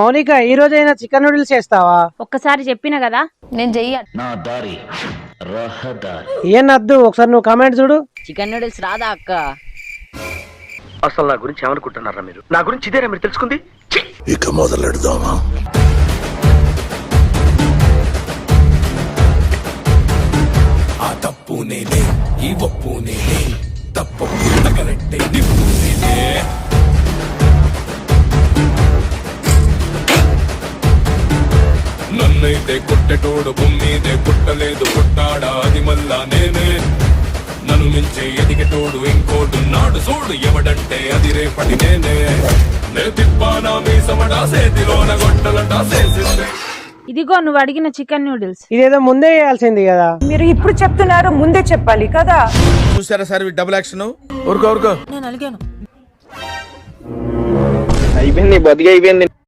మౌనిక ఈ రోజైనా chicken noodles చేస్తావా? ఒక్కసారి చెప్పిన కదా నేను చెయ్యను. నా దారి రహదారి. ఏం నద్దు, ఒకసారి నువ్వు కామెంట్ చూడు. చికెన్ నూడిల్స్ రాదా అక్క? అసలు నా గురించి ఏమనుకుంటున్నారా మీరు? నా గురించి ఇదేనా మీరు తెలుసుకుంది? ఇక మొదలెడదామా? ఆ తప్పు నేనే, ఈ ఒప్పు నేనే, తప్పు తగలెట్టే నిప్పు నేనే. నన్నైతే కొట్టెటోడు భూమిదే కుట్టలేదు, పుట్టాడా అది మళ్ళా నేనే. నన్ను మించే ఎదిగేటోడు ఇంకోడున్నాడు చూడు, ఎవడంటే అది రేపటి నేనే. నే తిప్పానా మీ సమడా సేతిలోన గొట్టలట చేసిందే. ఇదిగో నువ్వు అడిగిన చికెన్ నూడిల్స్. ఇదేదో ముందే చేయాల్సింది కదా. మీరు ఇప్పుడు చెప్తున్నారు, ముందే చెప్పాలి కదా. చూసారా సార్ డబుల్ యాక్షన్. ఊరుకో ఊరుకో. అయిపోయింది, బతికి అయిపోయింది.